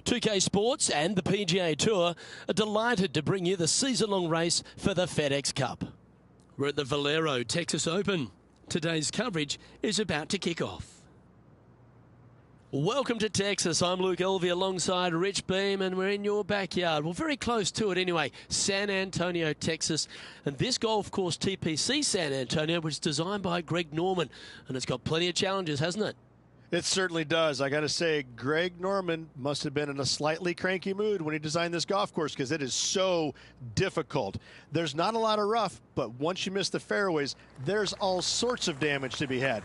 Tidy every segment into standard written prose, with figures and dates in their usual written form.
2K Sports and the PGA Tour are delighted to bring you the season-long race for the FedEx Cup. We're at the Valero Texas Open. Today's coverage is about to kick off. Welcome to Texas. I'm Luke Elvey alongside Rich Beam, and we're in your backyard. Well, very close to it anyway, San Antonio, Texas. And this golf course, TPC San Antonio, was designed by Greg Norman, and it's got plenty of challenges, hasn't it? It certainly does. I got to say, Greg Norman must have been in a slightly cranky mood when he designed this golf course because it is so difficult. There's not a lot of rough, but once you miss the fairways, there's all sorts of damage to be had.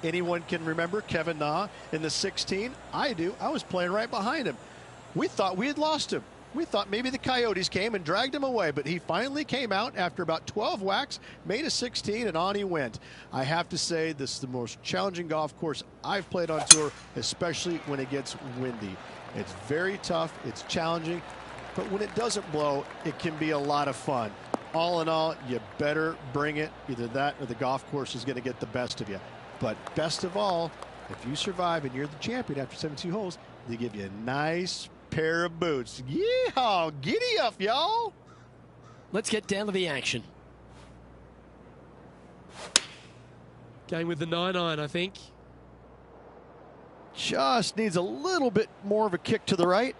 Anyone can remember Kevin Na in the 16? I do. I was playing right behind him. We thought we had lost him. We thought maybe the Coyotes came and dragged him away, but he finally came out after about 12 whacks, made a 16, and on he went. I have to say, this is the most challenging golf course I've played on tour, especially when it gets windy. It's very tough, it's challenging, but when it doesn't blow, it can be a lot of fun. All in all, you better bring it. Either that or the golf course is going to get the best of you. But best of all, if you survive and you're the champion after 72 holes, they give you a nice pair of boots. Yeehaw! Giddy up, y'all! Let's get down to the action. Going with the 9-iron, I think. Just needs a little bit more of a kick to the right.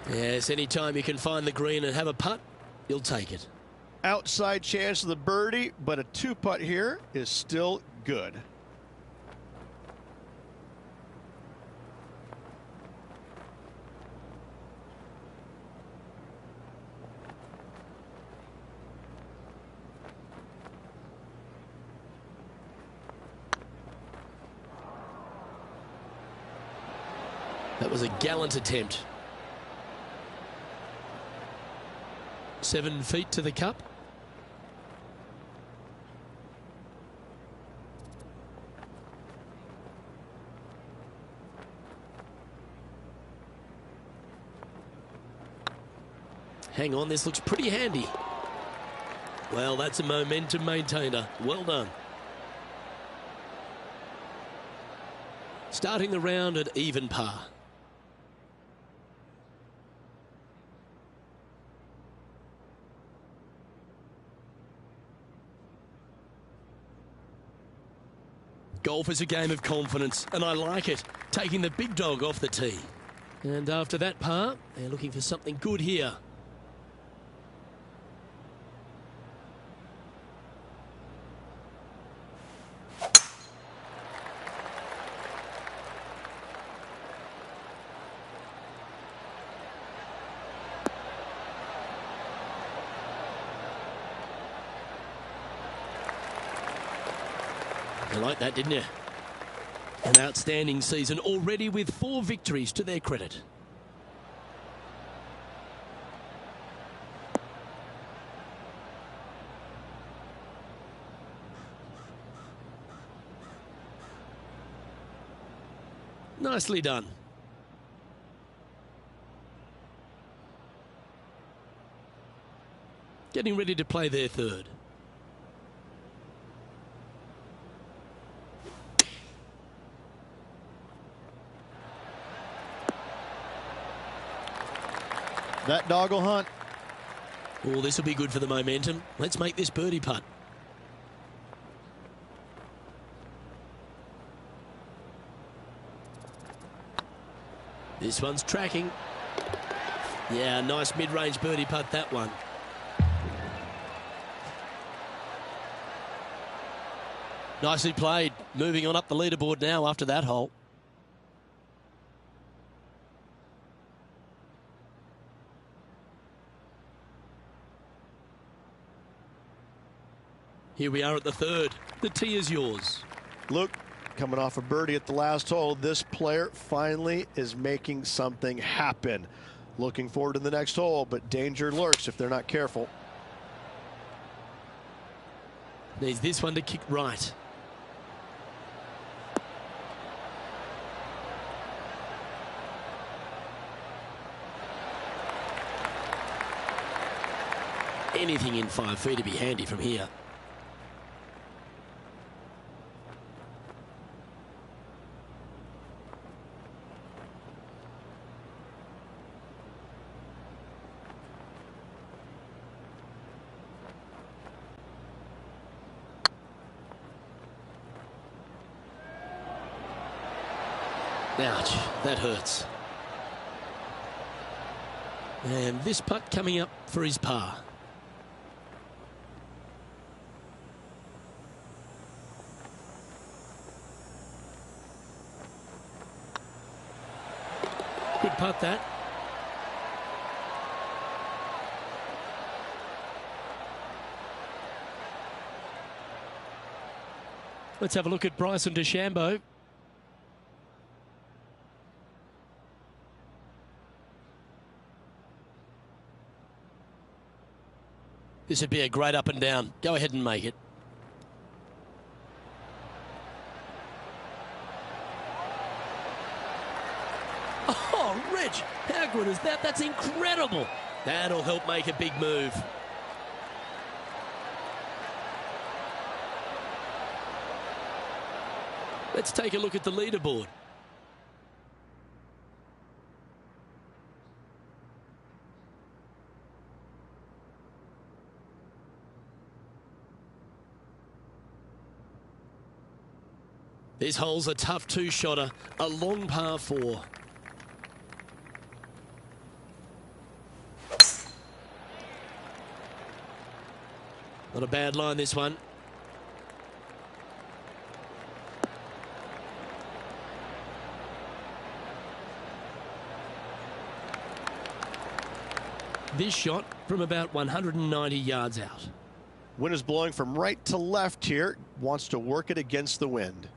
Yes, anytime you can find the green and have a putt, you'll take it. Outside chance of the birdie, but a two-putt here is still good. That was a gallant attempt. 7 feet to the cup. Hang on, this looks pretty handy. Well, that's a momentum maintainer. Well done. Starting the round at even par. Golf is a game of confidence, and I like it. Taking the big dog off the tee. And after that par, they're looking for something good here. You like that, didn't you? An outstanding season already with 4 victories to their credit. Nicely done. Getting ready to play their third. That dog will hunt. Oh, this will be good for the momentum. Let's make this birdie putt. This one's tracking. Yeah, nice mid-range birdie putt, that one. Nicely played. Moving on up the leaderboard now after that hole. Here we are at the third. The tee is yours. Luke, coming off a birdie at the last hole, this player finally is making something happen. Looking forward to the next hole, but danger lurks if they're not careful. Needs this one to kick right. Anything in 5 feet to be handy from here. Ouch, that hurts. And this putt coming up for his par. Good putt, that. Let's have a look at Bryson DeChambeau. This would be a great up and down. Go ahead and make it. Oh, Rich, how good is that? That's incredible. That'll help make a big move. Let's take a look at the leaderboard. This hole's a tough two-shotter, a long par 4. Not a bad line, this one. This shot from about 190 yards out. Wind is blowing from right to left here. Wants to work it against the wind.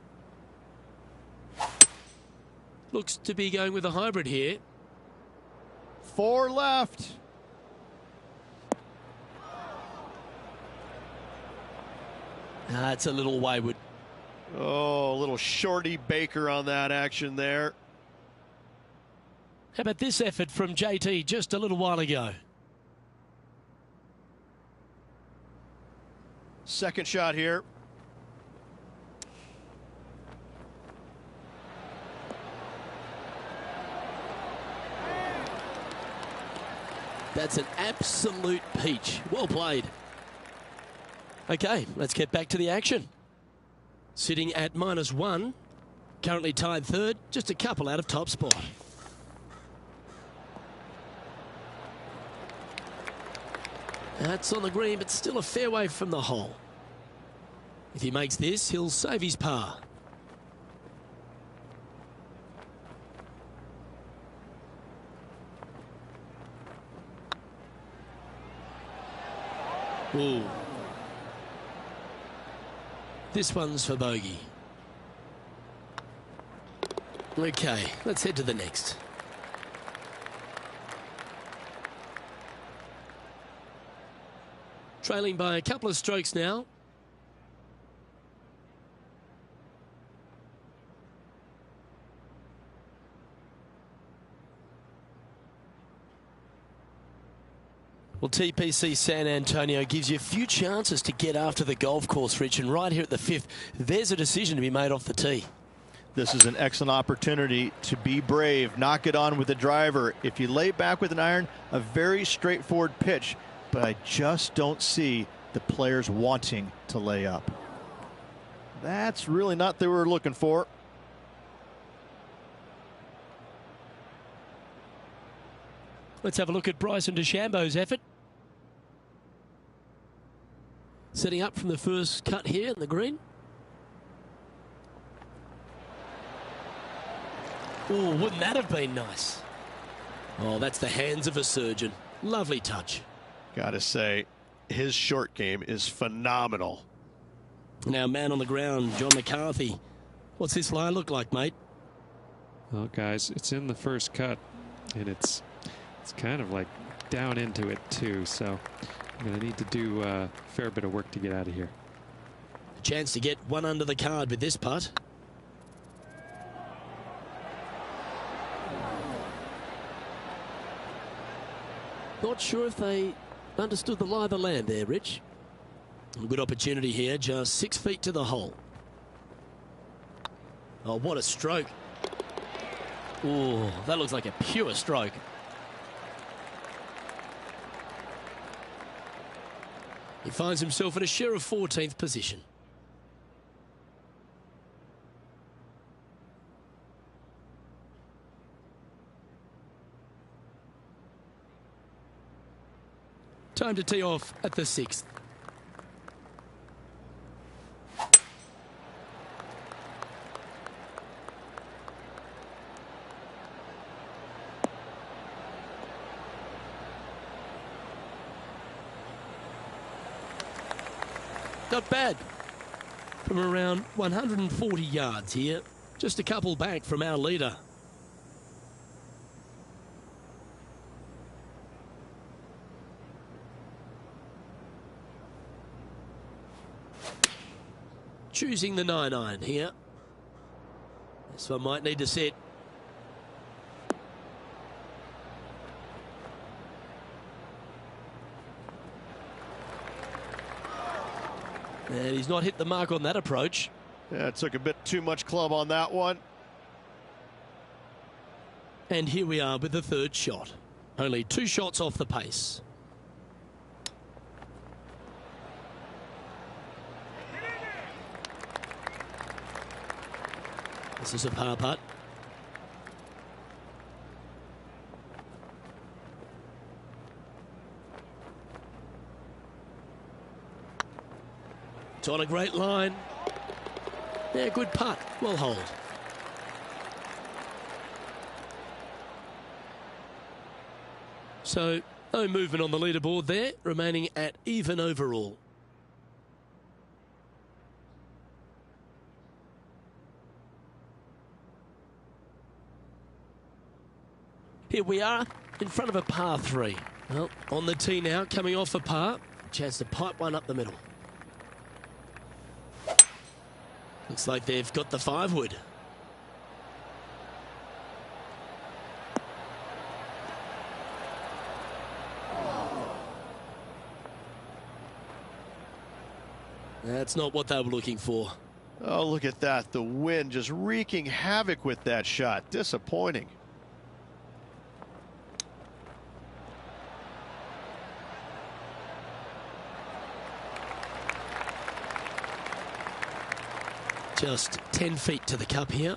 Looks to be going with a hybrid here. 4 left. It's a little wayward. Oh, a little shorty Baker on that action there. How about this effort from JT just a little while ago? Second shot here. That's an absolute peach. Well played. Okay, let's get back to the action. Sitting at -1, currently tied third, just a couple out of top spot. That's on the green, but still a fair way from the hole. If he makes this, he'll save his par. Ooh. This one's for bogey. Okay, let's head to the next. Trailing by a couple of strokes now. Well, TPC San Antonio gives you a few chances to get after the golf course, Rich, and right here at the 5th, there's a decision to be made off the tee. This is an excellent opportunity to be brave, knock it on with the driver. If you lay back with an iron, a very straightforward pitch, but I just don't see the players wanting to lay up. That's really not what we were looking for. Let's have a look at Bryson DeChambeau's effort. Setting up from the first cut here in the green. Oh, wouldn't that have been nice? Oh, that's the hands of a surgeon. Lovely touch. Gotta say, his short game is phenomenal. Now, man on the ground, John McCarthy. What's this line look like, mate? Well, guys, it's in the first cut, and it's kind of like down into it too, so I'm going to need to do a fair bit of work to get out of here. A chance to get one under the card with this putt. Not sure if they understood the lie of the land there, Rich. Good opportunity here, just 6 feet to the hole. Oh, what a stroke. Oh, that looks like a pure stroke. He finds himself in a share of 14th position. Time to tee off at the 6th. Not bad. From around 140 yards here, just a couple back from our leader. Choosing the 9-iron here. This one might need to set. And he's not hit the mark on that approach. Yeah, it took a bit too much club on that one. And here we are with the 3rd shot. Only 2 shots off the pace. This is a par putt. It's on a great line. Yeah, good putt. Well hold. So, no movement on the leaderboard there, remaining at even overall. Here we are in front of a par 3. Well, on the tee now, coming off a par. Chance to pipe one up the middle. Looks like they've got the 5-wood. That's not what they were looking for. Oh, look at that. The wind just wreaking havoc with that shot. Disappointing. Just 10 feet to the cup here.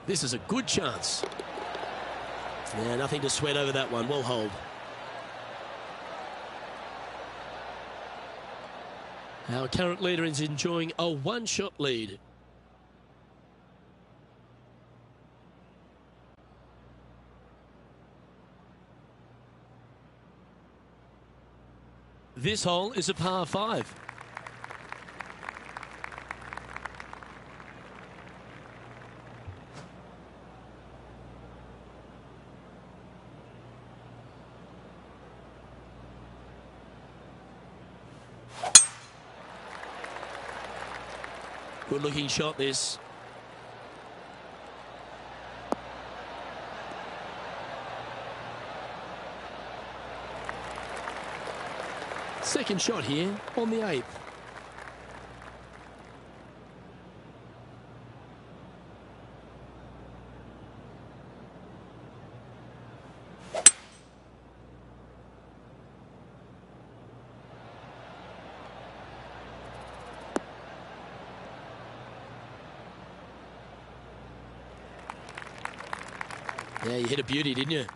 This is a good chance. Yeah, nothing to sweat over that one. Well hold. Our current leader is enjoying a 1-shot lead. This hole is a par 5. Good looking shot this. Second shot here on the 8th. Yeah, you hit a beauty, didn't you?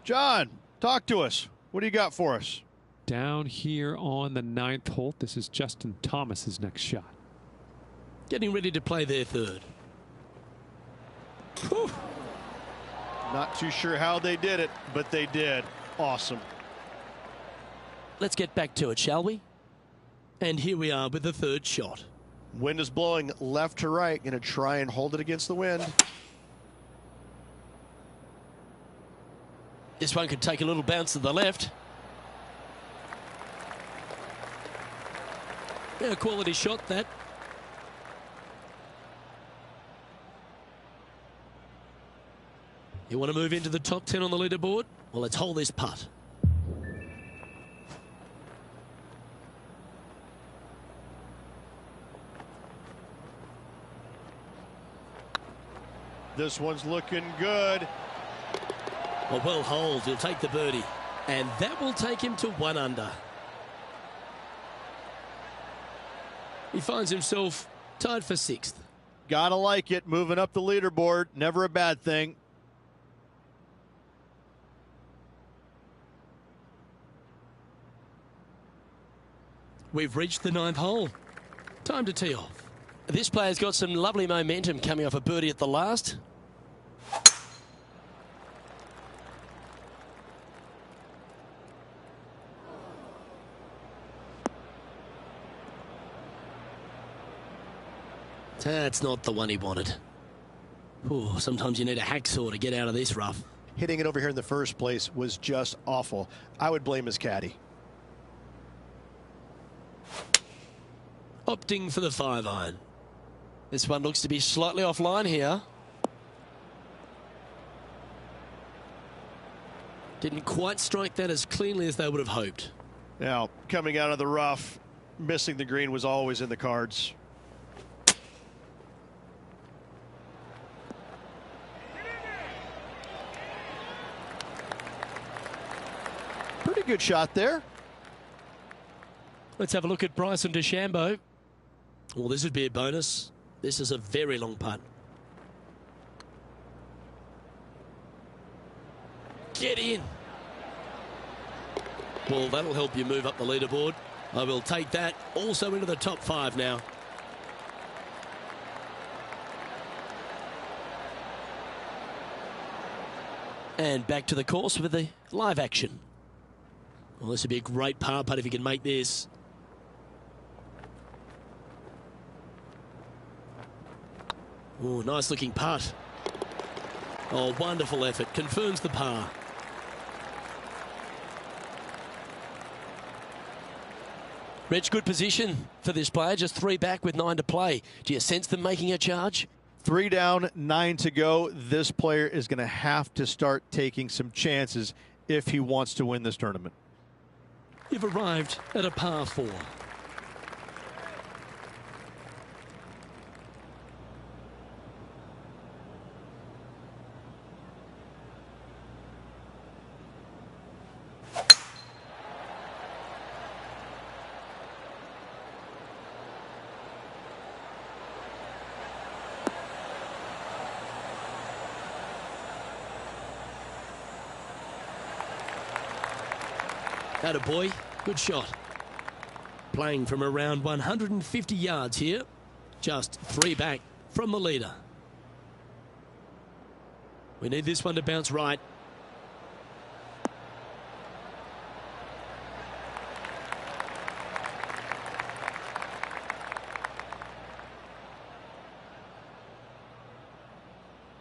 John, talk to us. What do you got for us? Down here on the 9th hole, this is Justin Thomas's next shot. Getting ready to play their 3rd. Whew. Not too sure how they did it, but they did. Awesome. Let's get back to it, shall we? And here we are with the 3rd shot. Wind is blowing left to right. Going to try and hold it against the wind. This one could take a little bounce to the left. Yeah, quality shot that. You want to move into the top 10 on the leaderboard? Well, let's hold this putt. This one's looking good. Well hold. He'll take the birdie. And that will take him to 1 under. He finds himself tied for 6th. Gotta like it. Moving up the leaderboard. Never a bad thing. We've reached the 9th hole. Time to tee off. This player's got some lovely momentum coming off a birdie at the last. That's not the one he wanted. Ooh, sometimes you need a hacksaw to get out of this rough. Hitting it over here in the first place was just awful. I would blame his caddy. Opting for the 5-iron. This one looks to be slightly offline here. Didn't quite strike that as cleanly as they would have hoped. Now, coming out of the rough, missing the green was always in the cards. Pretty good shot there. Let's have a look at Bryson DeChambeau. Well, this would be a bonus. This is a very long putt. Get in. Well, that'll help you move up the leaderboard. I will take that also into the top 5 now. And back to the course with the live action. Well, this would be a great par putt if you can make this. Oh, nice looking putt. Oh, wonderful effort. Confirms the par. Rich, good position for this player. Just 3 back with 9 to play. Do you sense them making a charge? 3 down, 9 to go. This player is going to have to start taking some chances if he wants to win this tournament. You've arrived at a par 4. Attaboy, good shot. Playing from around 150 yards here. Just 3 back from the leader. We need this one to bounce right.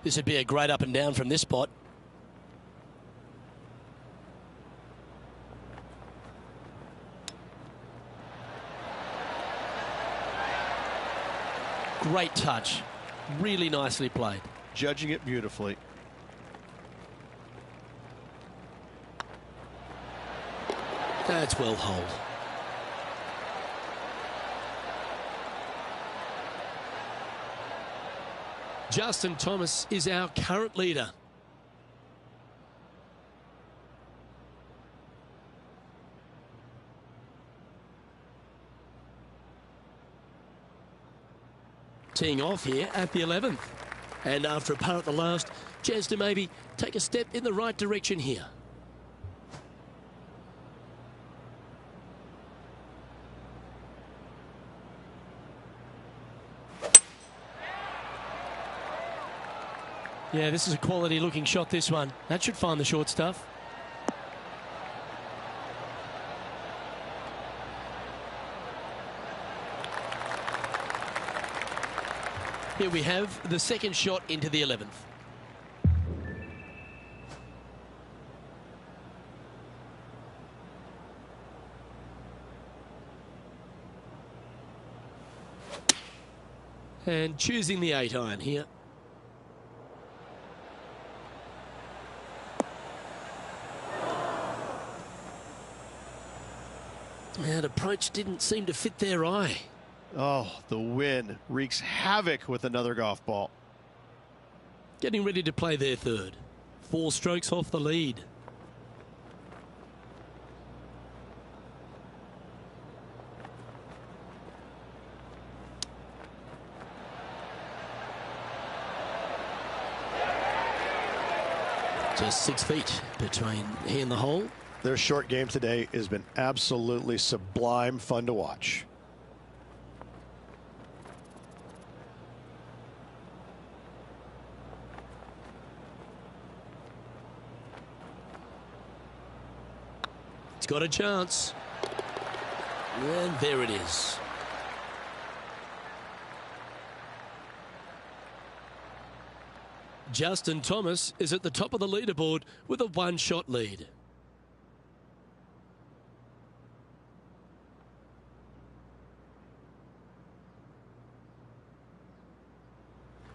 This would be a great up and down from this spot. Great touch. Really nicely played. Judging it beautifully. That's well holed. Justin Thomas is our current leader. Teeing off here at the 11th. And after a par at the last, chance to maybe take a step in the right direction here. Yeah, this is a quality looking shot, this one. That should find the short stuff. Here we have the second shot into the 11th. And choosing the 8-iron here. That approach didn't seem to fit their eye. Oh, the wind wreaks havoc with another golf ball. Getting ready to play their third. 4 strokes off the lead. Just 6 feet between he and the hole. Their short game today has been absolutely sublime fun to watch. It's got a chance. And there it is. Justin Thomas is at the top of the leaderboard with a 1-shot lead.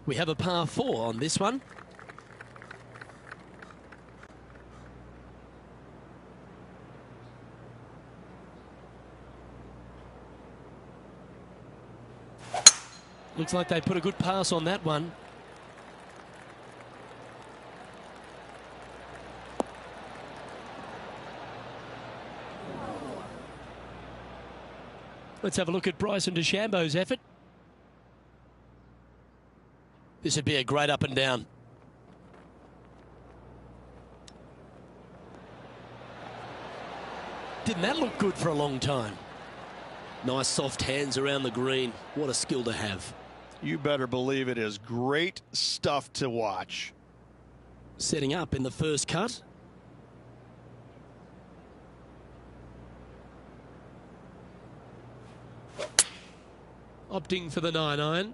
We have a par 4 on this one. Looks like they put a good pass on that one. Let's have a look at Bryson DeChambeau's effort. This would be a great up and down. Didn't that look good for a long time? Nice soft hands around the green. What a skill to have. You better believe it is great stuff to watch. Setting up in the first cut. Opting for the 9-iron.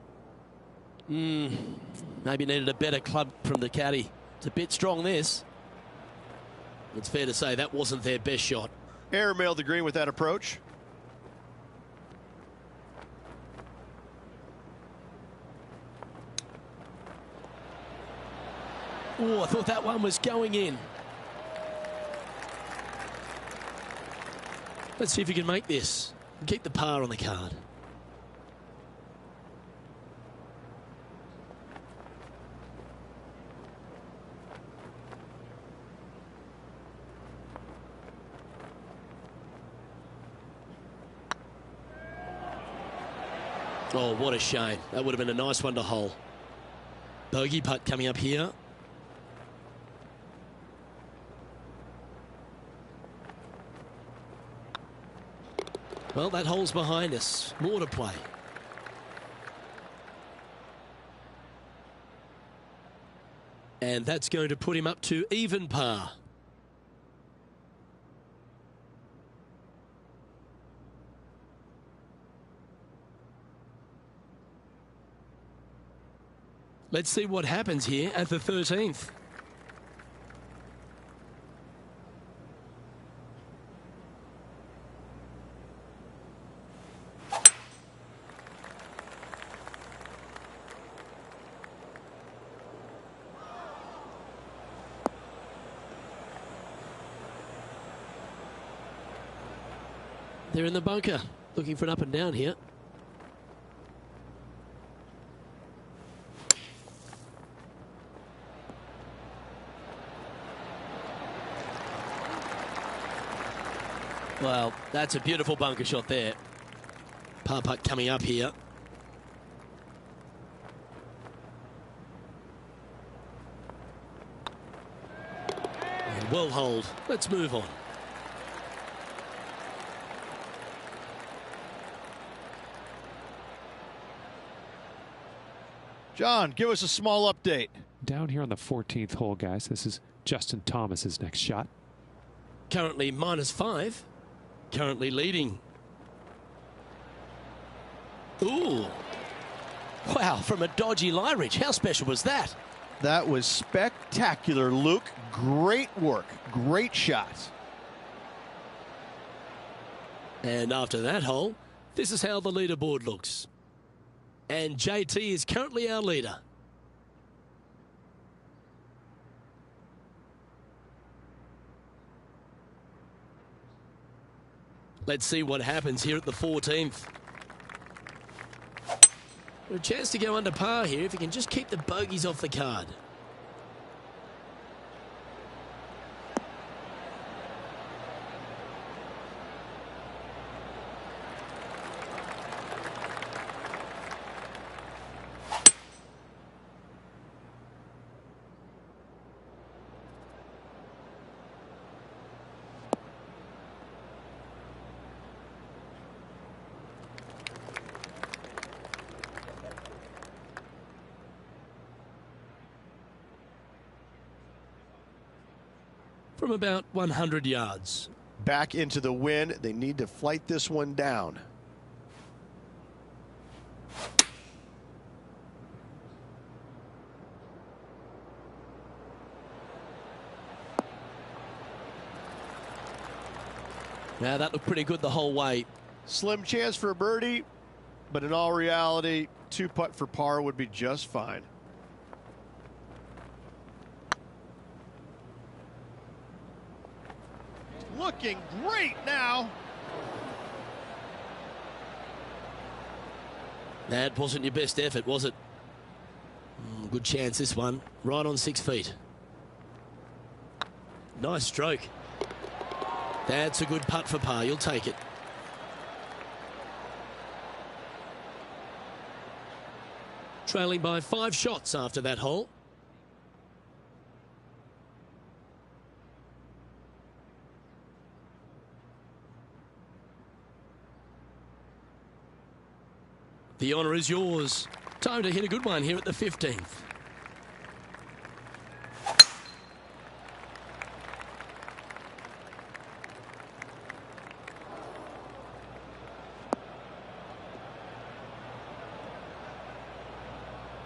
Maybe needed a better club from the caddy. It's a bit strong, this. It's fair to say that wasn't their best shot. Airmailed the green with that approach. Oh, I thought that one was going in. Let's see if you can make this. Keep the par on the card. Oh, what a shame. That would have been a nice one to hole. Bogey putt coming up here. Well, that hole's behind us. More to play. And that's going to put him up to even par. Let's see what happens here at the 13th. They're in the bunker, looking for an up and down here. Well, that's a beautiful bunker shot there. Par putt coming up here. And well holed. Let's move on. John, give us a small update. Down here on the 14th hole, guys. This is Justin Thomas's next shot. Currently -5. Currently leading. Ooh. Wow, from a dodgy lie ridge. How special was that? That was spectacular, Luke. Great work. Great shot. And after that hole, this is how the leaderboard looks. And JT is currently our leader. Let's see what happens here at the 14th. A chance to go under par here if he can just keep the bogeys off the card. from about 100 yards. Back into the wind. They need to flight this one down. Now that looked pretty good the whole way. Slim chance for a birdie, but in all reality, 2-putt for par would be just fine. Looking great now. That wasn't your best effort, was it? Good chance this one. Right on 6 feet. Nice stroke. That's a good putt for par. You'll take it. Trailing by 5 shots after that hole. The honour is yours. Time to hit a good one here at the 15th.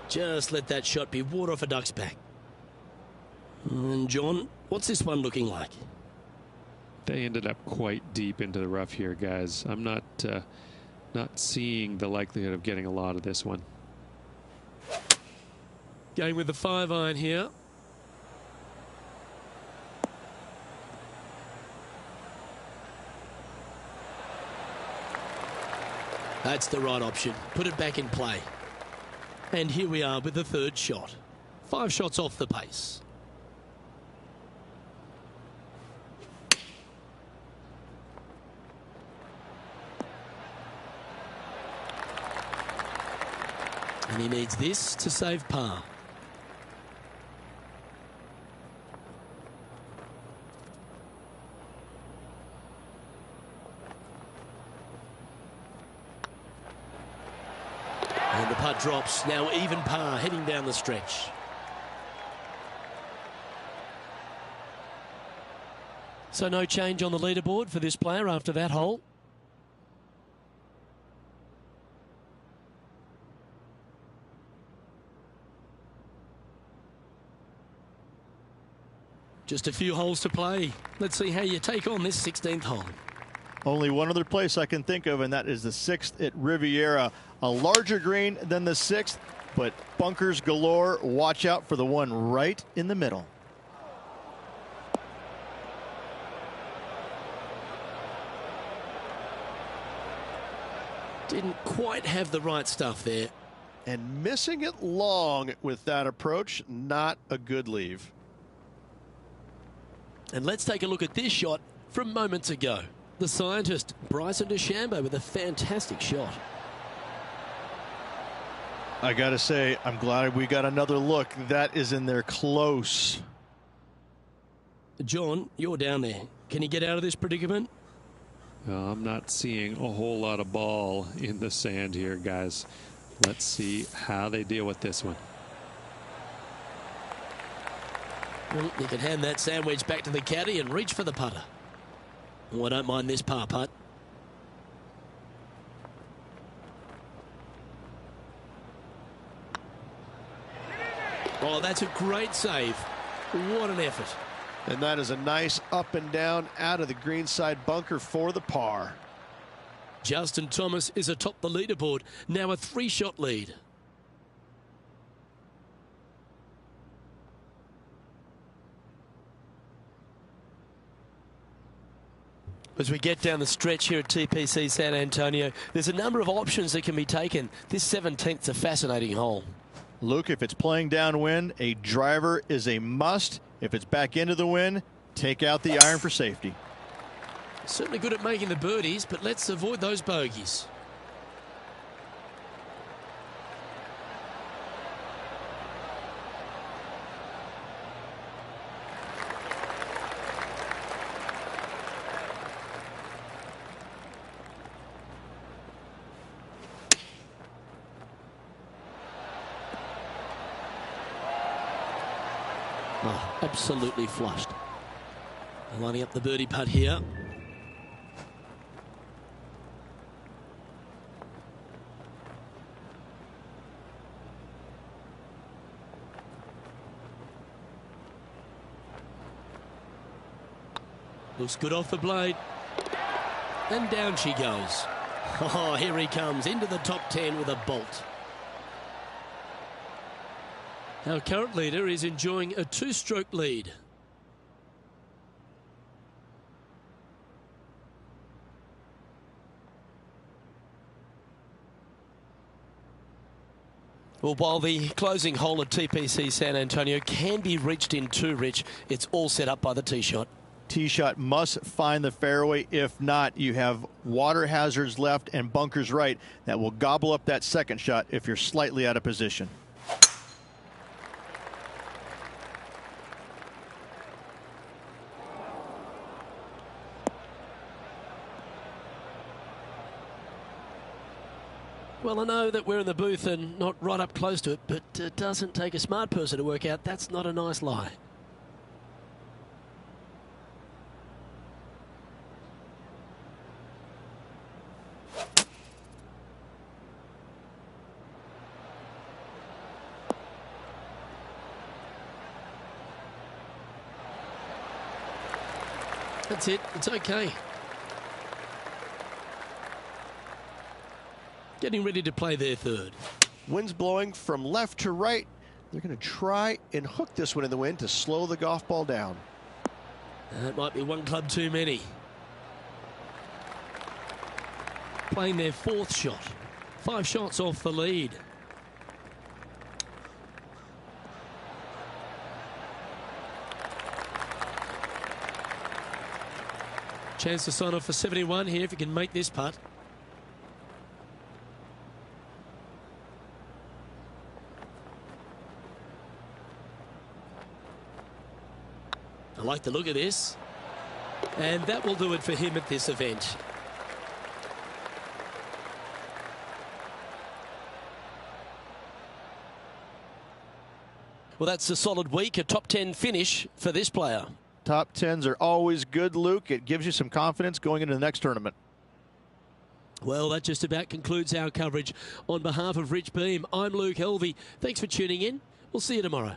Just let that shot be water off a duck's back. And John, what's this one looking like? They ended up quite deep into the rough here, guys. I'm not seeing the likelihood of getting a lot of this one. Going with the 5-iron here. That's the right option. Put it back in play. And here we are with the 3rd shot. 5 shots off the pace. And he needs this to save par. And the putt drops. Now even par heading down the stretch. So no change on the leaderboard for this player after that hole. Just a few holes to play. Let's see how you take on this 16th hole. Only one other place I can think of, and that is the 6th at Riviera. A larger green than the 6th, but bunkers galore. Watch out for the one right in the middle. Didn't quite have the right stuff there. And missing it long with that approach, not a good leave. And let's take a look at this shot from moments ago. The scientist, Bryson DeChambeau, with a fantastic shot. I got to say, I'm glad we got another look. That is in there close. John, you're down there. Can you get out of this predicament? I'm not seeing a whole lot of ball in the sand here, guys. Let's see how they deal with this one. Well, you can hand that sandwich back to the caddy and reach for the putter. Oh, I don't mind this par putt. Oh, that's a great save. What an effort. And that is a nice up and down out of the greenside bunker for the par. Justin Thomas is atop the leaderboard. Now a 3-shot lead. As we get down the stretch here at TPC San Antonio, there's a number of options that can be taken. This 17th's a fascinating hole. Luke, if it's playing downwind, a driver is a must. If it's back into the wind, take out the iron for safety. Certainly good at making the birdies, but let's avoid those bogeys. Oh, absolutely flushed. Lining up the birdie putt here. Looks good off the blade. And down she goes. Oh, here he comes into the top 10 with a bolt. Our current leader is enjoying a 2-stroke lead. Well, while the closing hole at TPC San Antonio can be reached in 2, Rich, it's all set up by the tee shot. Tee shot must find the fairway. If not, you have water hazards left and bunkers right that will gobble up that second shot if you're slightly out of position. Well, I know that we're in the booth and not right up close to it, but it doesn't take a smart person to work out that's not a nice lie. That's it. It's okay. Getting ready to play their third. Wind's blowing from left to right. They're going to try and hook this one in the wind to slow the golf ball down. That might be one club too many. Playing their 4th shot. 5 shots off the lead. Chance to sign off for 71 here if you can make this putt. I like the look of this. And that will do it for him at this event. Well, that's a solid week, a top 10 finish for this player. Top 10s are always good, Luke. It gives you some confidence going into the next tournament. Well, that just about concludes our coverage. On behalf of Rich Beem, I'm Luke Helvey. Thanks for tuning in. We'll see you tomorrow.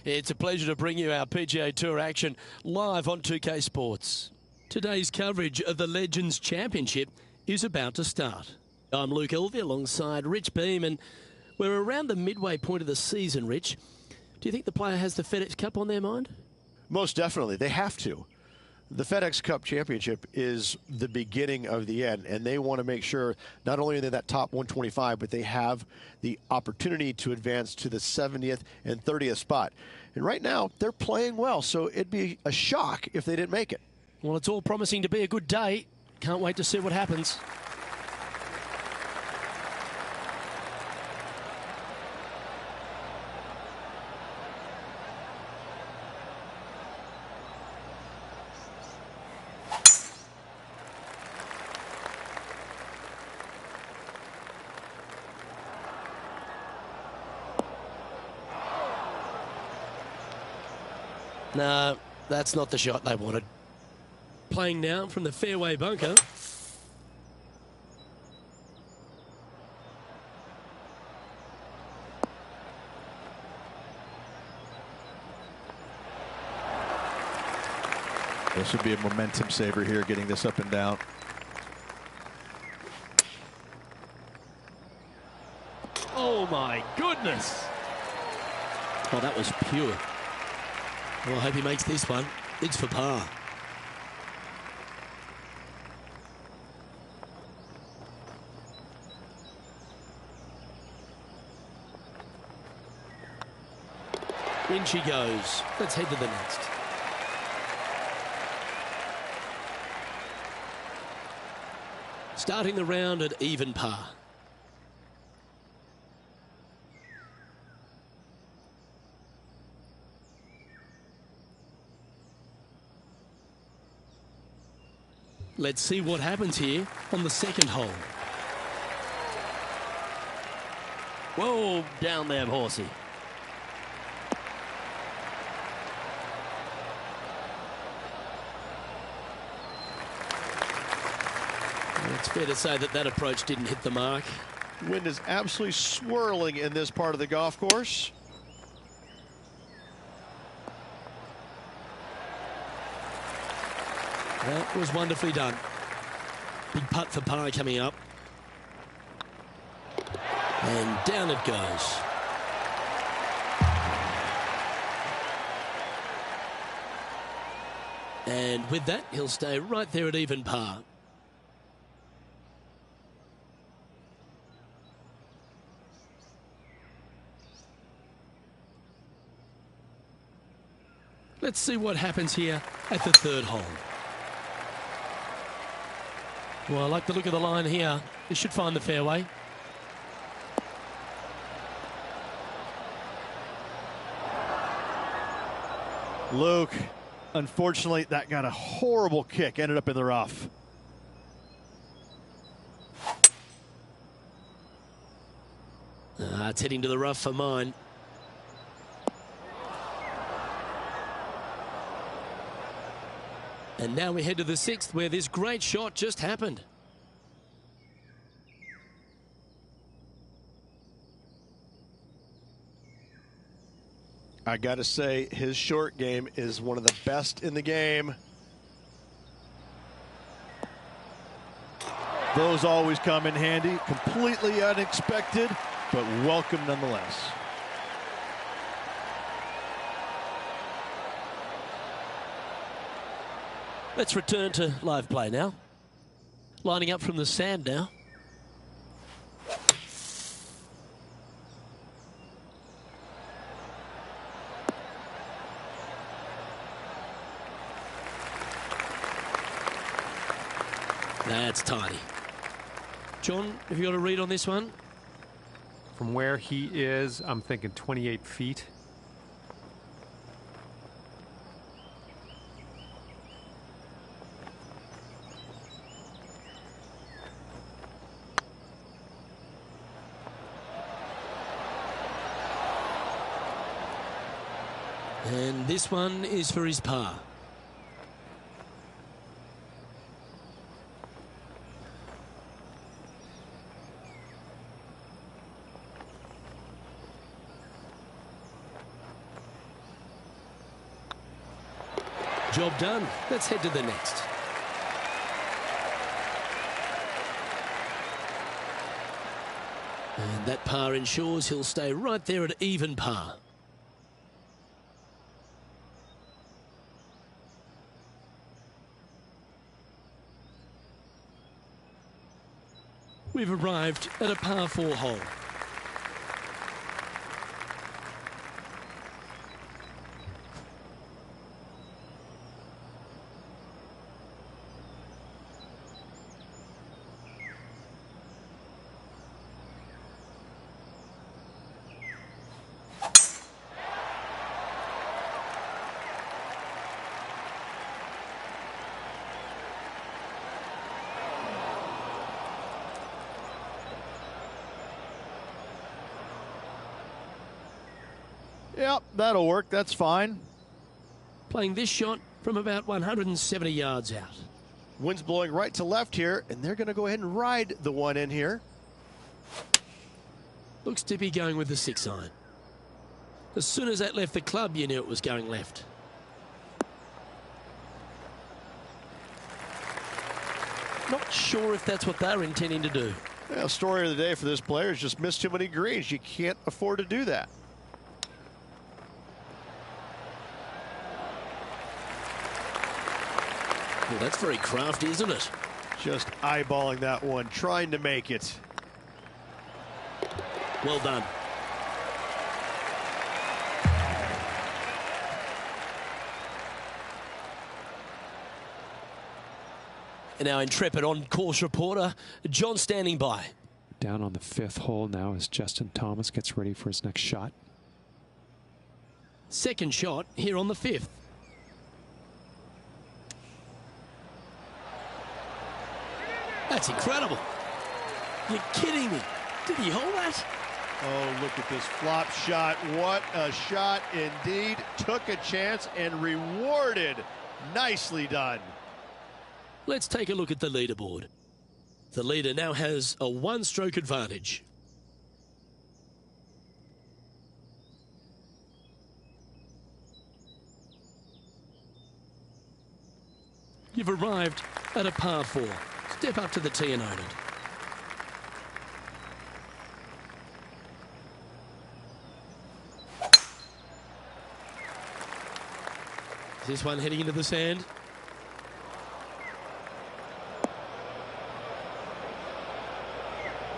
It's a pleasure to bring you our PGA Tour action live on 2K Sports. Today's coverage of the Legends Championship is about to start. I'm Luke Elvey alongside Rich Beam, and we're around the midway point of the season, Rich. Do you think the player has the FedEx Cup on their mind? Most definitely. They have to. The FedEx Cup Championship is the beginning of the end, and they want to make sure not only are they that top 125, but they have the opportunity to advance to the 70th and 30th spot. And right now, they're playing well, so it'd be a shock if they didn't make it. Well, it's all promising to be a good day. Can't wait to see what happens. No, that's not the shot they wanted. Playing now from the fairway bunker. This would be a momentum saver here, getting this up and down. Oh my goodness. Oh, that was pure. Well, I hope he makes this one. It's for par. In she goes. Let's head to the next. Starting the round at even par. Let's see what happens here on the second hole. Whoa, down there, horsey. It's fair to say that that approach didn't hit the mark. Wind is absolutely swirling in this part of the golf course. That was wonderfully done. Big putt for par coming up. And down it goes. And with that, he'll stay right there at even par. Let's see what happens here at the third hole. Well, I like the look of the line here. This should find the fairway. Luke, unfortunately, that got a horrible kick, ended up in the rough. It's heading to the rough for mine. And now we head to the sixth, where this great shot just happened. I got to say, his short game is one of the best in the game. Those always come in handy. Completely unexpected, but welcome nonetheless. Let's return to live play now. Lining up from the sand now. That's tidy. John, have you got a read on this one? From where he is, I'm thinking 28 feet. And this one is for his par. Job done. Let's head to the next. And that par ensures he'll stay right there at even par. We've arrived at a par 4 hole. Yep, that'll work. That's fine. Playing this shot from about 170 yards out. Wind's blowing right to left here, and they're going to go ahead and ride the one in here. Looks to be going with the 6-iron. As soon as that left the club, you knew it was going left. Not sure if that's what they're intending to do. Well, story of the day for this player is just missed too many greens. You can't afford to do that. Well, that's very crafty, isn't it? Just eyeballing that one, trying to make it. Well done. And our intrepid on-course reporter, John, standing by. Down on the 5th hole now as Justin Thomas gets ready for his next shot. Second shot here on the 5th. That's incredible. You're kidding me. Did he hold that? Oh, look at this flop shot. What a shot indeed. Took a chance and rewarded. Nicely done. Let's take a look at the leaderboard. The leader now has a 1-stroke advantage. You've arrived at a par 4. Step up to the tee and own it. Is this one heading into the sand?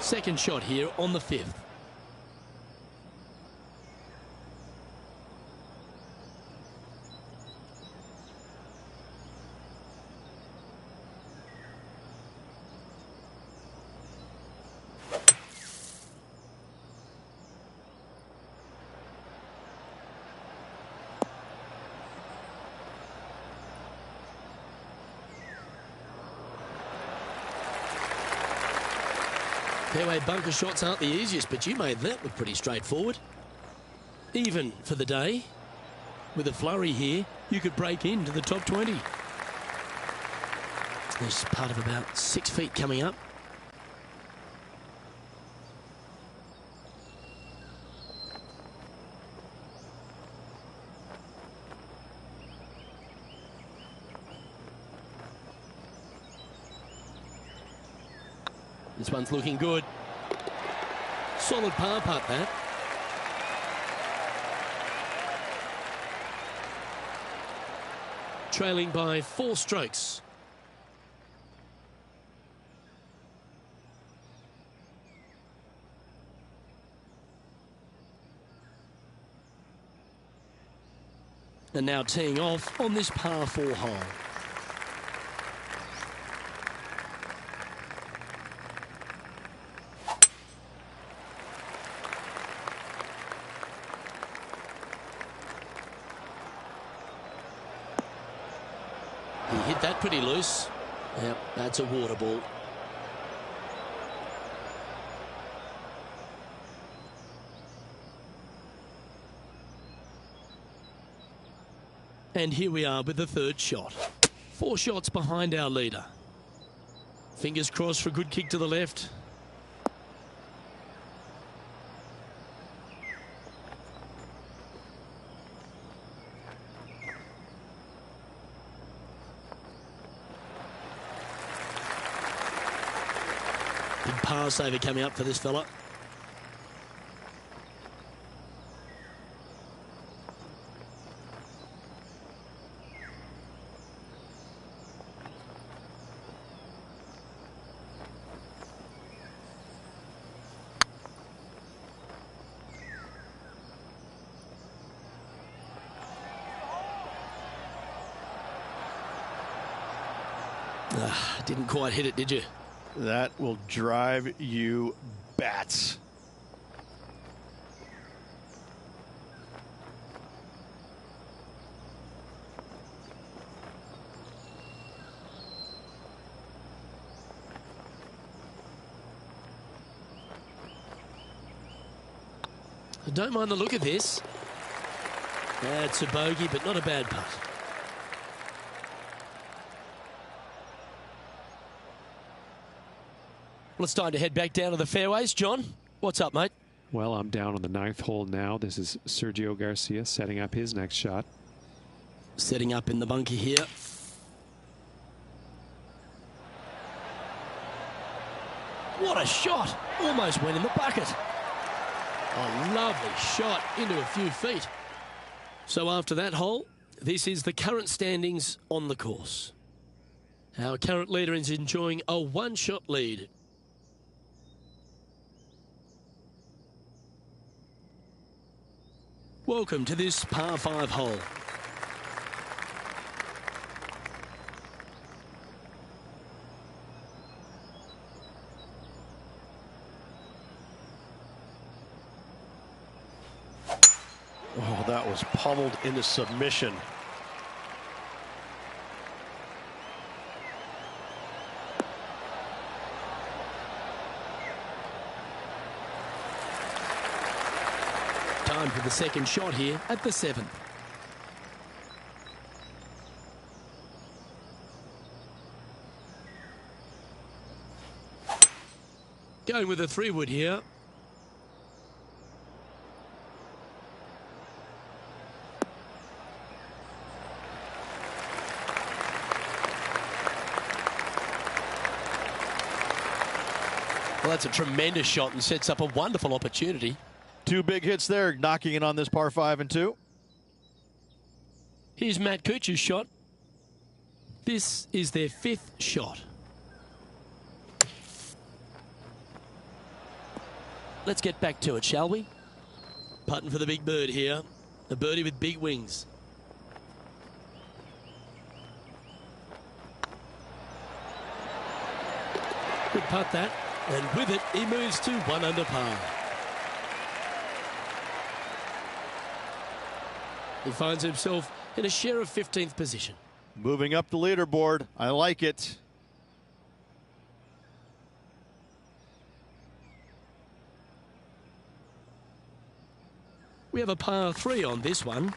Second shot here on the 5th. Fairway bunker shots aren't the easiest, but you made that look pretty straightforward. Even for the day. With a flurry here, you could break into the top 20. There's part of about 6 feet coming up. This one's looking good. Solid par putt, that. Trailing by 4 strokes. And now teeing off on this par 4 hole. hit that pretty loose. Yep, that's a water ball. And here we are with the third shot. 4 shots behind our leader. Fingers crossed for a good kick to the left. Big par saver coming up for this fella. Didn't quite hit it, did you? That will drive you bats. I don't mind the look of this. That's a bogey, but not a bad putt. Well, it's time to head back down to the fairways. John, what's up, mate? Well, I'm down on the 9th hole now. This is Sergio Garcia setting up his next shot. Setting up in the bunker here. What a shot! Almost went in the bucket. A lovely shot into a few feet. So after that hole, this is the current standings on the course. Our current leader is enjoying a 1-shot lead. Welcome to this par 5 hole. Oh, that was pummeled into submission. Time for the second shot here at the 7th. Going with a 3-wood here. Well, that's a tremendous shot and sets up a wonderful opportunity. 2 big hits there, knocking in on this par 5 and 2. Here's Matt Kuchar's shot. This is their 5th shot. Let's get back to it, shall we? Putting for the big bird here. A birdie with big wings. Good putt that. And with it, he moves to 1 under par. He finds himself in a share of 15th position. Moving up the leaderboard. I like it. We have a par 3 on this one.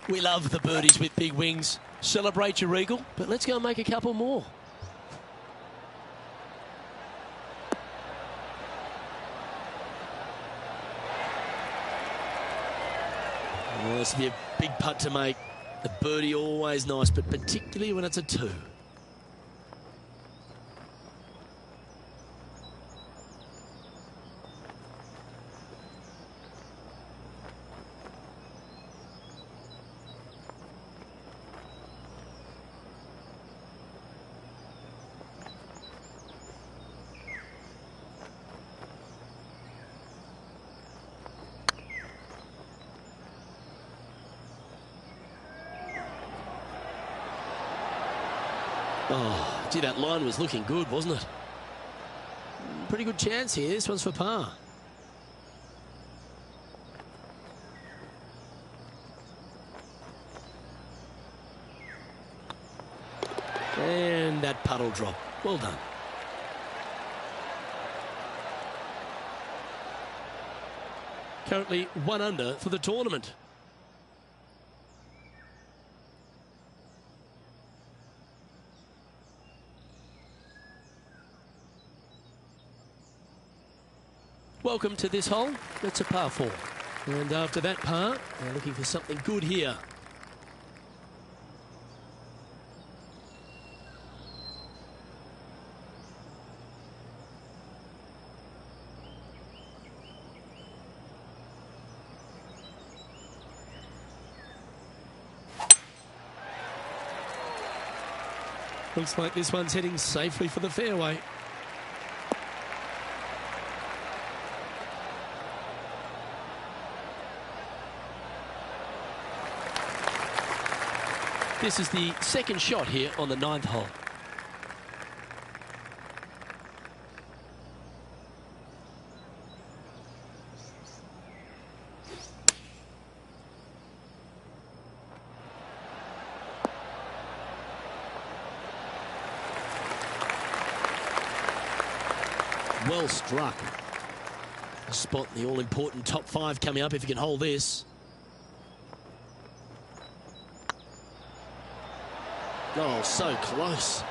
We love the birdies with big wings. Celebrate your eagle, but let's go and make a couple more. Well, this will be a big putt to make. The birdie always nice, but particularly when it's a 2. Oh, gee, that line was looking good, wasn't it? Pretty good chance here. This one's for par. And that puddle drop. Well done. Currently 1 under for the tournament. Welcome to this hole. It's a par 4. And after that par, they're looking for something good here. Looks like this one's heading safely for the fairway. This is the second shot here on the 9th hole. Well struck. A spot in the all-important top 5 coming up if you can hold this. Oh, so close.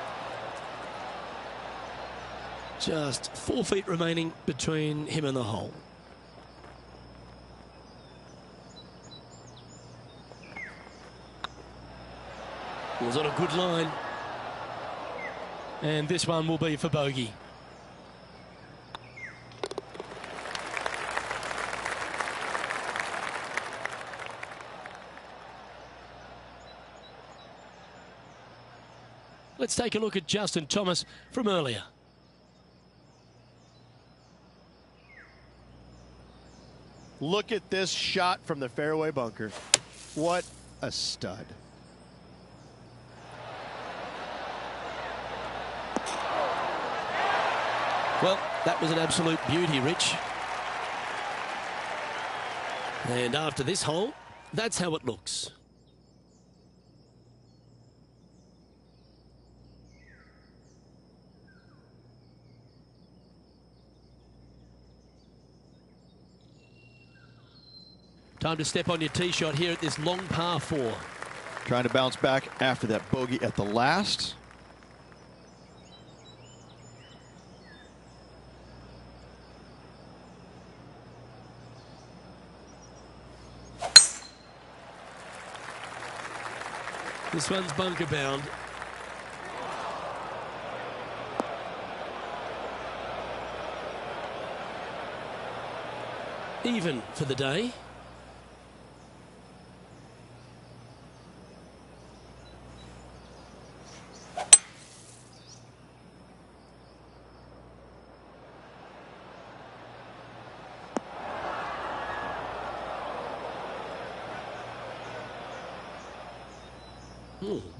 Just 4 feet remaining between him and the hole. It was on a good line. And this one will be for bogey. Let's take a look at Justin Thomas from earlier. Look at this shot from the fairway bunker. What a stud. Well, that was an absolute beauty, Rich. And after this hole, that's how it looks. Time to step on your tee shot here at this long par 4. Trying to bounce back after that bogey at the last. This one's bunker bound. Even for the day.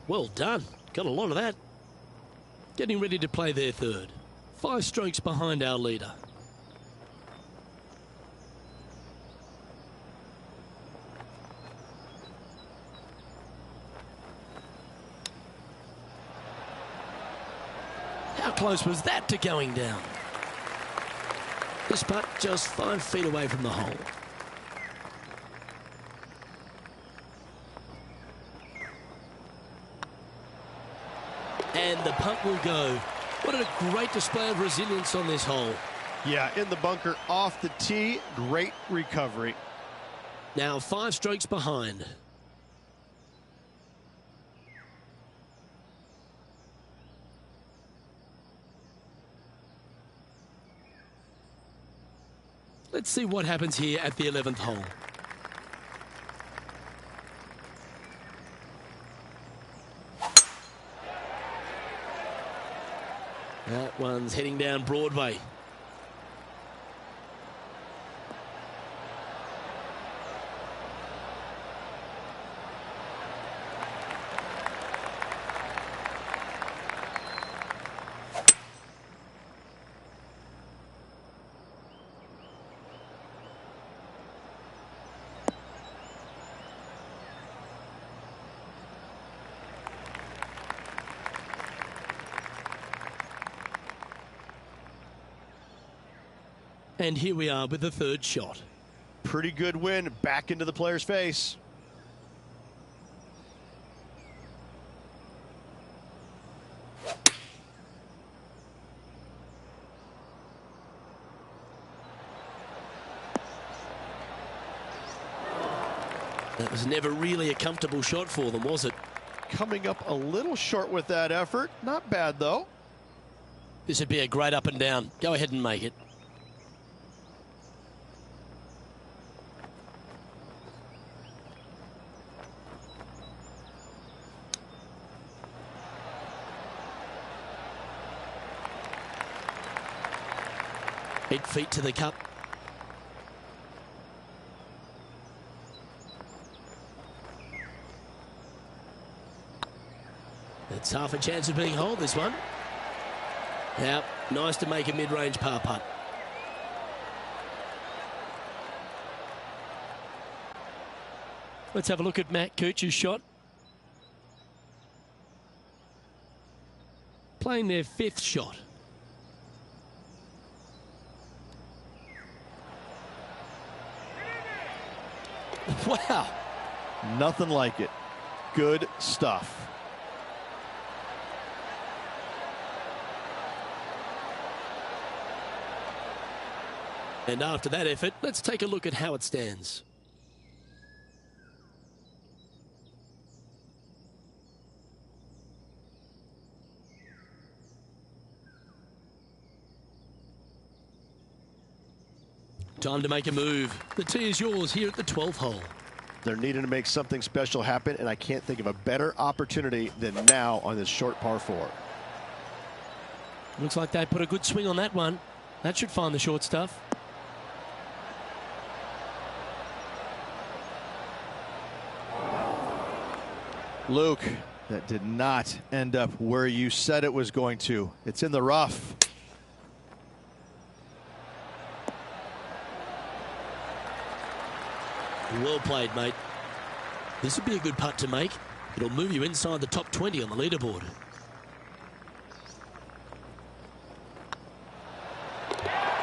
Well done. Got a lot of that. Getting ready to play their third. 5 strokes behind our leader. How close was that to going down? This putt just 5 feet away from the hole. And the punt will go. What a great display of resilience on this hole. Yeah, in the bunker, off the tee, great recovery. Now 5 strokes behind. Let's see what happens here at the 11th hole. That one's heading down Broadway. And here we are with the third shot. Pretty good win back into the player's face. That was never really a comfortable shot for them, was it? Coming up a little short with that effort. Not bad, though. This would be a great up and down. Go ahead and make it. Eight feet to the cup. It's half a chance of being holed, this one. Yeah, nice to make a mid-range par putt. Let's have a look at Matt Cooch's shot. Playing their fifth shot. Wow. Nothing like it. Good stuff. And after that effort, let's take a look at how it stands. Time to make a move. The tee is yours here at the 12th hole. They're needing to make something special happen, and I can't think of a better opportunity than now on this short par 4. Looks like they put a good swing on that one. That should find the short stuff. Luke, that did not end up where you said it was going to. It's in the rough. Well played, mate. This would be a good putt to make. It'll move you inside the top 20 on the leaderboard.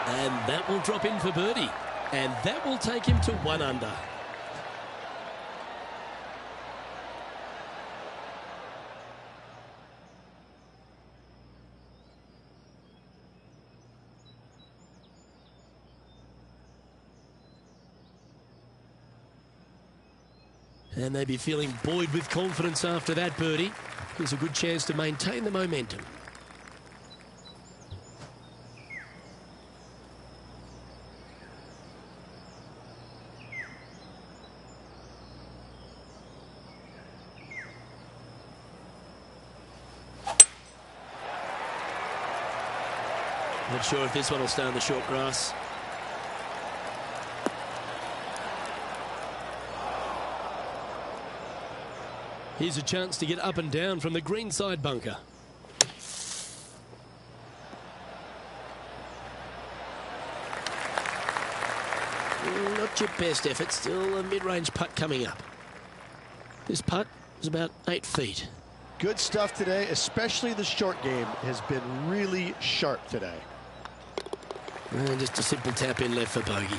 And that will drop in for birdie. And that will take him to 1 under. And they'd be feeling buoyed with confidence after that birdie. Here's a good chance to maintain the momentum. Not sure if this one will stay on the short grass. Here's a chance to get up and down from the greenside bunker. Not your best effort, still a mid-range putt coming up. This putt is about 8 feet. Good stuff today, especially the short game has been really sharp today. And just a simple tap in left for bogey.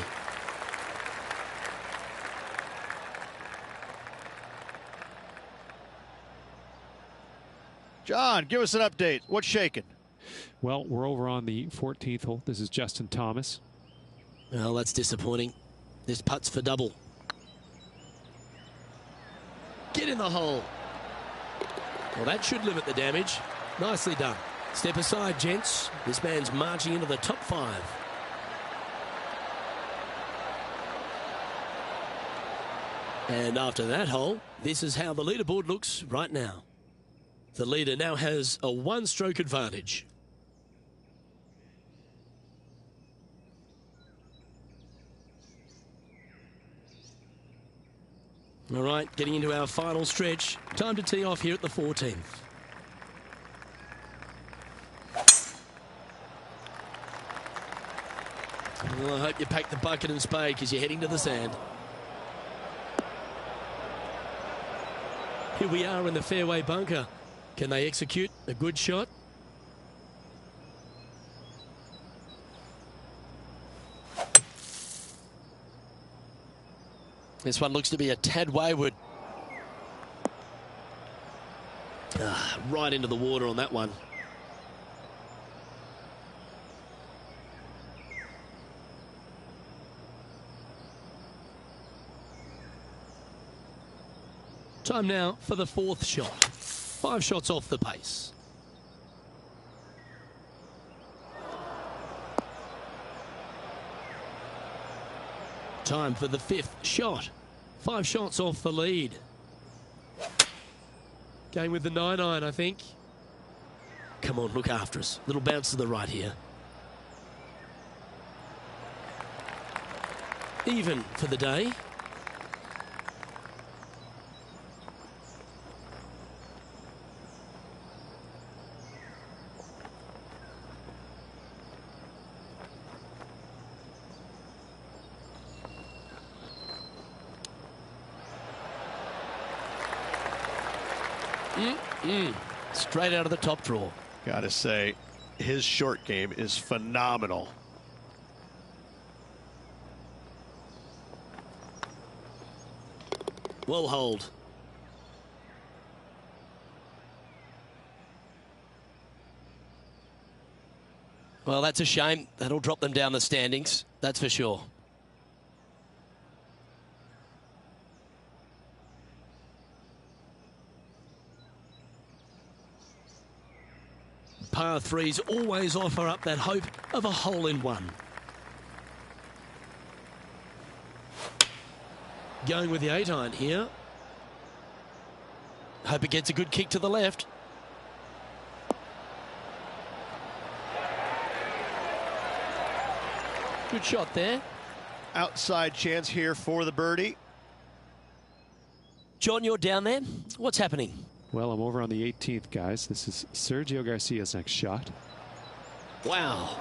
John, give us an update. What's shaking? Well, we're over on the 14th hole. This is Justin Thomas. Well, that's disappointing. This putt's for double. Get in the hole. Well, that should limit the damage. Nicely done. Step aside, gents. This man's marching into the top 5. And after that hole, this is how the leaderboard looks right now. The leader now has a 1-stroke advantage. All right, getting into our final stretch. Time to tee off here at the 14th. Well, I hope you pack the bucket and spade because you're heading to the sand. Here we are in the fairway bunker. Can they execute a good shot? This one looks to be a tad wayward. Right into the water on that one. Time now for the fourth shot. 5 shots off the pace. Time for the 5th shot. 5 shots off the lead. Going with the 9-iron, I think. Come on, look after us. Little bounce to the right here. Even for the day. Straight out of the top drawer. Gotta say, his short game is phenomenal. Well hold. Well, that's a shame. That'll drop them down the standings, that's for sure. Par 3s always offer up that hope of a hole-in-one. Going with the 8-iron here. Hope it gets a good kick to the left. Good shot there. Outside chance here for the birdie. John, you're down there. What's happening? Well, I'm over on the 18th, guys. This is Sergio Garcia's next shot. Wow.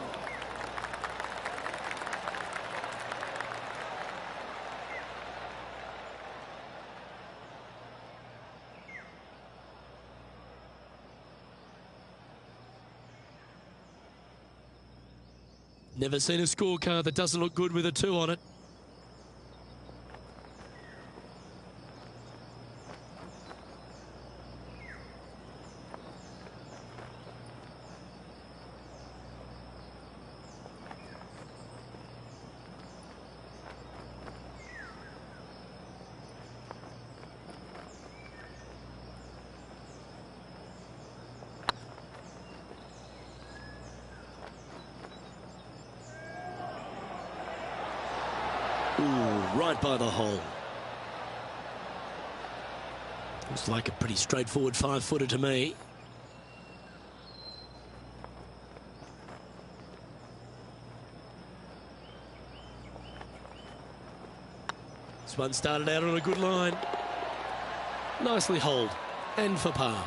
Never seen a scorecard that doesn't look good with a 2 on it. Ooh, right by the hole. Looks like a pretty straightforward 5-footer to me. This one started out on a good line. Nicely holed and for par.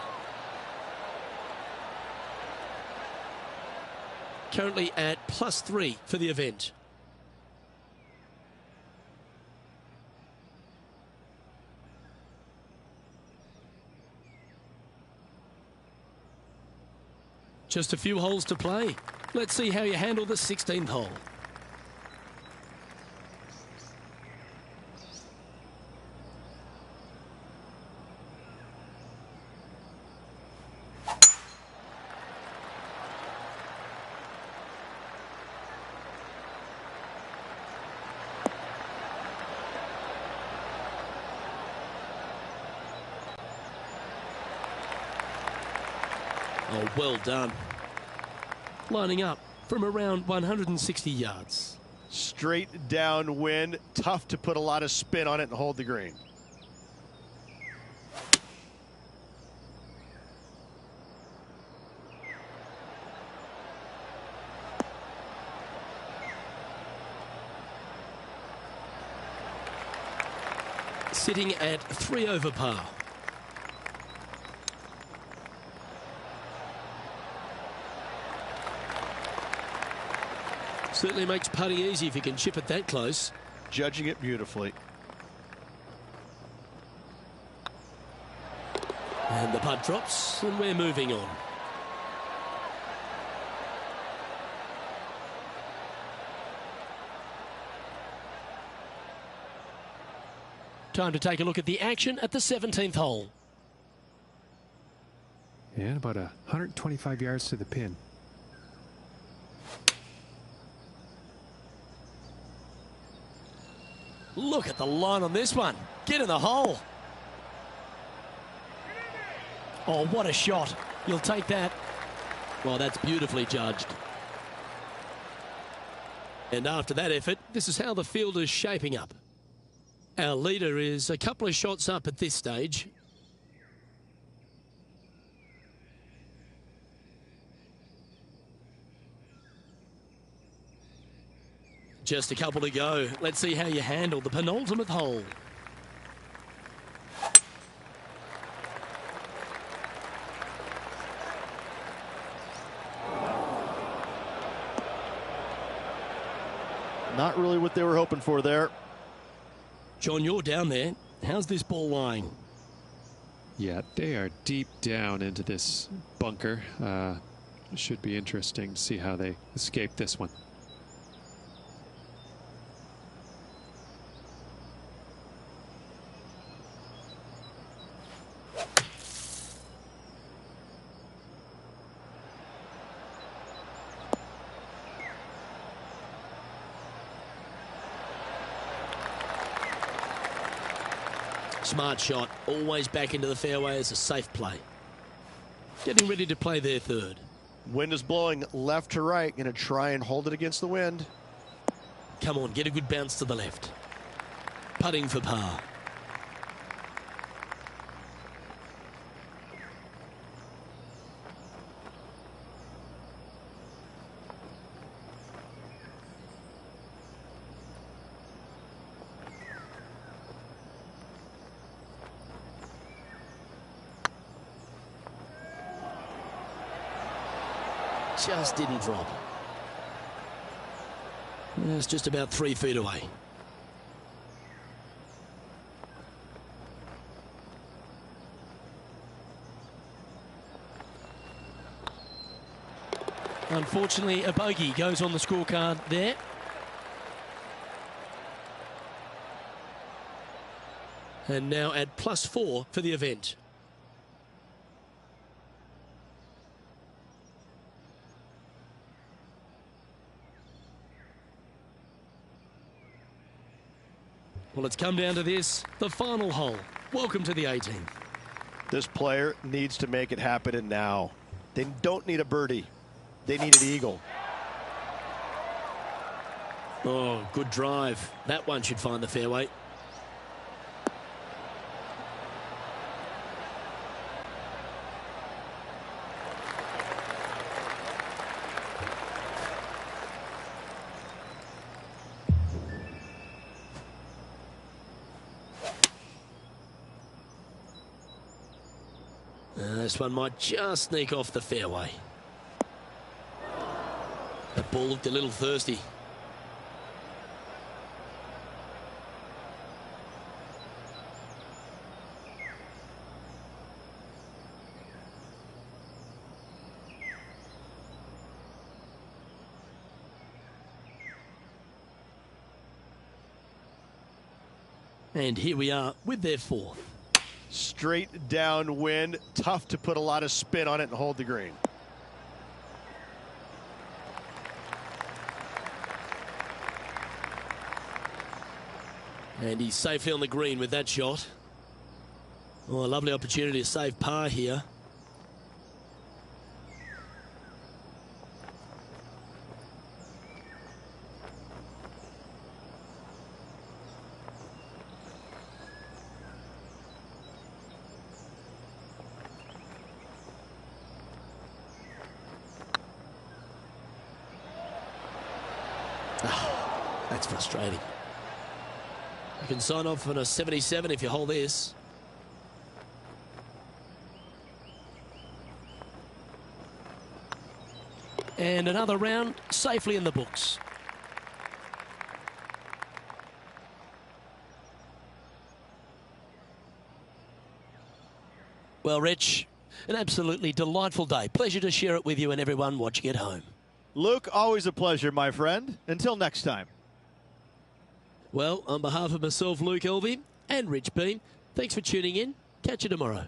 Currently at +3 for the event. Just a few holes to play. Let's see how you handle the 16th hole. Oh, well done. Lining up from around 160 yards. Straight downwind. Tough to put a lot of spin on it and hold the green. Sitting at 3 over par. Certainly makes putting easy if you can chip it that close. Judging it beautifully. And the putt drops, and we're moving on. Time to take a look at the action at the 17th hole. And about 125 yards to the pin. Look at the line on this one. Get in the hole. Oh, what a shot. You'll take that. Well, that's beautifully judged. And after that effort, this is how the field is shaping up. Our leader is a couple of shots up at this stage. Just a couple to go. Let's see how you handle the penultimate hole. Not really what they were hoping for there. John, you're down there. How's this ball lying? Yeah, they are deep down into this bunker. Should be interesting to see how they escape this one. Smart shot, always back into the fairway as a safe play. Getting ready to play their third. Wind is blowing left to right. Going to try and hold it against the wind. Come on, get a good bounce to the left. Putting for par. Just didn't drop. It's just about 3 feet away. Unfortunately, a bogey goes on the scorecard there. And now at +4 for the event. Well, it's come down to this, the final hole. Welcome to the 18th. This player needs to make it happen and now. They don't need a birdie. They need an eagle. Oh, good drive. That one should find the fairway. This one might just sneak off the fairway. That ball looked a little thirsty. And here we are with their fourth. Straight downwind, tough to put a lot of spin on it and hold the green. And he's safely on the green with that shot. Oh, a lovely opportunity to save par here. That's frustrating. You can sign off on a 77 if you hold this. And another round safely in the books. Well, Rich, an absolutely delightful day. Pleasure to share it with you and everyone watching at home. Luke, always a pleasure, my friend. Until next time. Well, on behalf of myself, Luke Elvey, and Rich Beam. Thanks for tuning in. Catch you tomorrow.